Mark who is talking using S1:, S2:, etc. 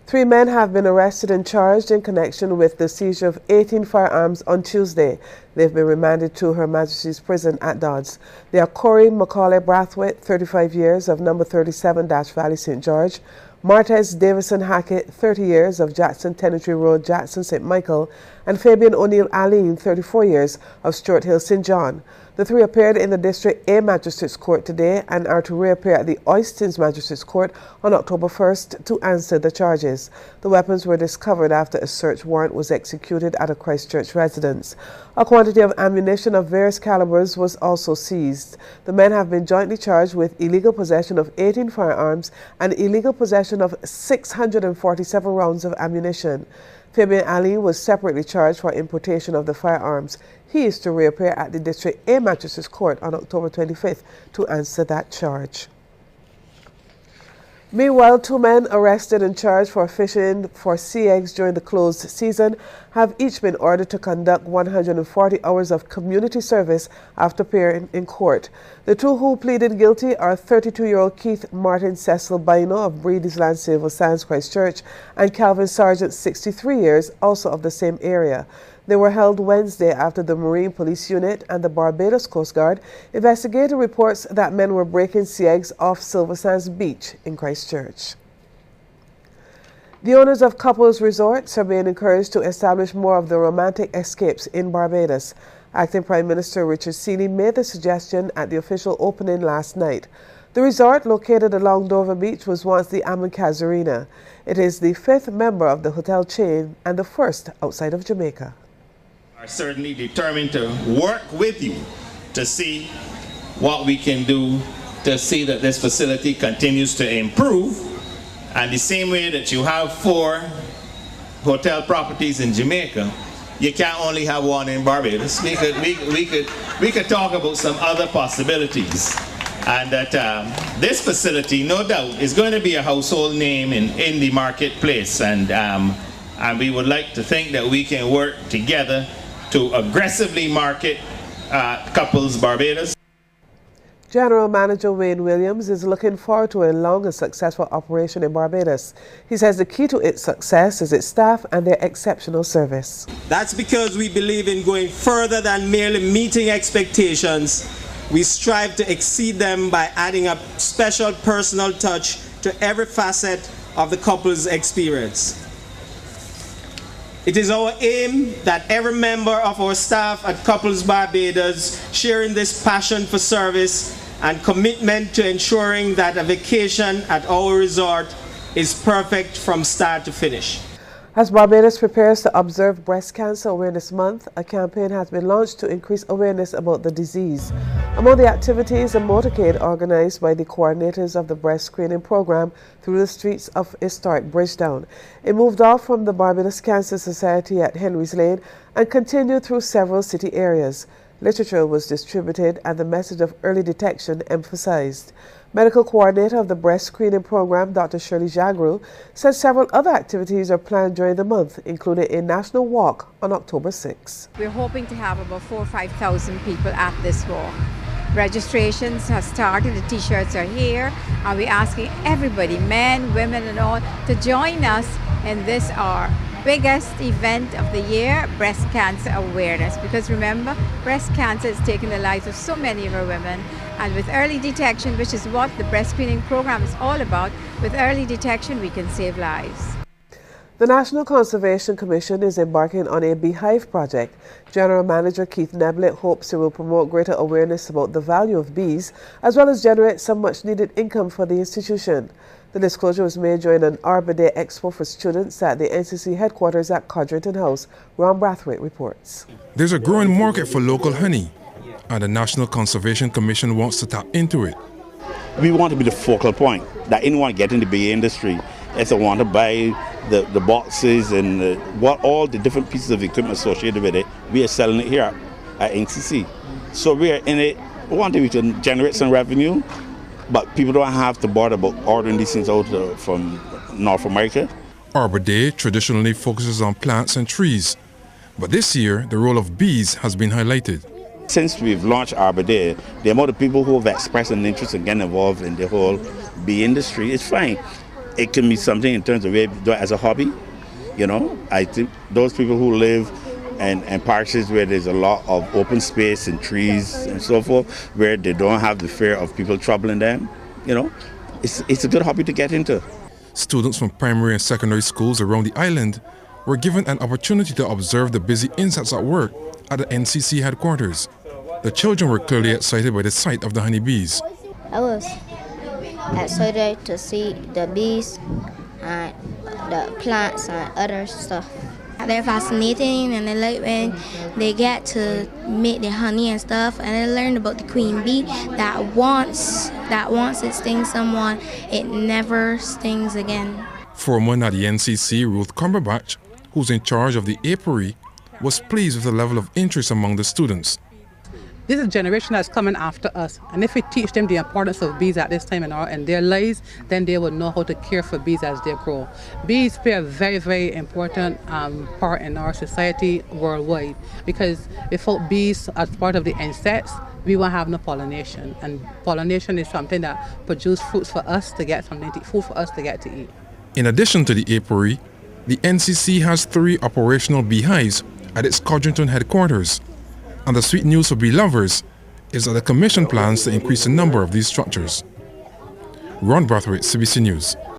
S1: 3 men have been arrested and charged in connection with the seizure of 18 firearms on Tuesday. They've been remanded to Her Majesty's Prison at Dodds. They are Corey Macaulay Brathwaite, 35 years, of number 37-Valley St. George; Martez Davison Hackett, 30 years, of Jackson Tenantry Road, Jackson St. Michael; and Fabian O'Neill Allen, 34 years, of Stuart Hill St. John. The 3 appeared in the District A Magistrates Court today and are to reappear at the Oistins Magistrates Court on October 1st to answer the charges. The weapons were discovered after a search warrant was executed at a Christchurch residence. A quantity of ammunition of various calibers was also seized. The men have been jointly charged with illegal possession of 18 firearms and illegal possession of 647 rounds of ammunition. Fabian Ali was separately charged for importation of the firearms. He is to reappear at the District A Magistrates Court on October 25th to answer that charge. Meanwhile, 2 men arrested and charged for fishing for sea eggs during the closed season have each been ordered to conduct 140 hours of community service after appearing in court. The 2 who pleaded guilty are 32-year-old Keith Martin Cecil Baino of Breedys Land Civil Science Christchurch and Calvin Sargent, 63 years, also of the same area. They were held Wednesday after the Marine Police Unit and the Barbados Coast Guard investigated reports that men were breaking sea eggs off Silver Sands Beach in Christchurch. The owners of couples resorts are being encouraged to establish more of the romantic escapes in Barbados. Acting Prime Minister Richard Seeley made the suggestion at the official opening last night. The resort, located along Dover Beach, was once the Amon Casuarina. It is the 5th member of the hotel chain and the first outside of Jamaica.
S2: Are certainly determined to work with you to see what we can do to see that this facility continues to improve. And the same way that you have 4 hotel properties in Jamaica, you can't only have 1 in Barbados. We could talk about some other possibilities. And that this facility, no doubt, is going to be a household name in the marketplace. And we would like to think that we can work together to aggressively market Couples Barbados.
S1: General Manager Wayne Williams is looking forward to a long and successful operation in Barbados. He says the key to its success is its staff and their exceptional service.
S3: That's because we believe in going further than merely meeting expectations. We strive to exceed them by adding a special personal touch to every facet of the couple's experience. It is our aim that every member of our staff at Couples Barbados sharing this passion for service and commitment to ensuring that a vacation at our resort is perfect from start to finish.
S1: As Barbados prepares to observe Breast Cancer Awareness Month, a campaign has been launched to increase awareness about the disease. Among the activities, a motorcade organized by the coordinators of the breast screening program through the streets of historic Bridgetown. It moved off from the Barbados Cancer Society at Henry's Lane and continued through several city areas. Literature was distributed and the message of early detection emphasized. Medical coordinator of the breast screening program, Dr. Shirley Jagru, said several other activities are planned during the month, including a national walk on October 6.
S4: We're hoping to have about 4,000 or 5,000 people at this walk. Registrations have started, the t-shirts are here, and we're asking everybody, men, women and all, to join us in this our biggest event of the year, breast cancer awareness. Because remember, breast cancer is taking the lives of so many of our women, and with early detection, which is what the breast screening program is all about, with early detection we can save lives.
S1: The National Conservation Commission is embarking on a beehive project. General Manager Keith Neblett hopes it will promote greater awareness about the value of bees, as well as generate some much-needed income for the institution. The disclosure was made during an Arbor Day Expo for students at the NCC headquarters at Codrington House. Ron Brathwaite reports.
S5: There's a growing market for local honey, and the National Conservation Commission wants to tap into it.
S6: We want to be the focal point that anyone get in the bee industry, if they want to buy the boxes and all the different pieces of equipment associated with it, we are selling it here at NCC. So we are in it, we want to generate some revenue, but people don't have to bother about ordering these things out from North America.
S5: Arbor Day traditionally focuses on plants and trees, but this year the role of bees has been highlighted.
S6: Since we've launched Arbor Day, the amount of people who have expressed an interest in getting involved in the whole bee industry is fine. it can be something in terms of where you do it as a hobby. You know, I think those people who live in parishes where there's a lot of open space and trees and so forth, where they don't have the fear of people troubling them, you know, it's a good hobby to get into.
S5: Students from primary and secondary schools around the island were given an opportunity to observe the busy insects at work at the NCC headquarters. The children were clearly excited by the sight of the honeybees.
S7: I was excited to see the bees and the plants and other stuff.
S8: They're fascinating, and I like when they get to make the honey and stuff, and I learned about the queen bee that once it stings someone, it never stings again.
S5: Foreman at the NCC, Ruth Cumberbatch, who's in charge of the apiary, was pleased with the level of interest among the students.
S9: This is a generation that's coming after us, and if we teach them the importance of bees at this time in their lives, then they will know how to care for bees as they grow. Bees play a very, very important part in our society worldwide, because without bees as part of the insects, we won't have no pollination, and pollination is something that produces fruits for us to get something to eat, food for us to get to eat.
S5: In addition to the apiary, the NCC has 3 operational beehives at its Codrington headquarters. And the sweet news for bee lovers is that the Commission plans to increase the number of these structures. Ron Brathwaite, CBC News.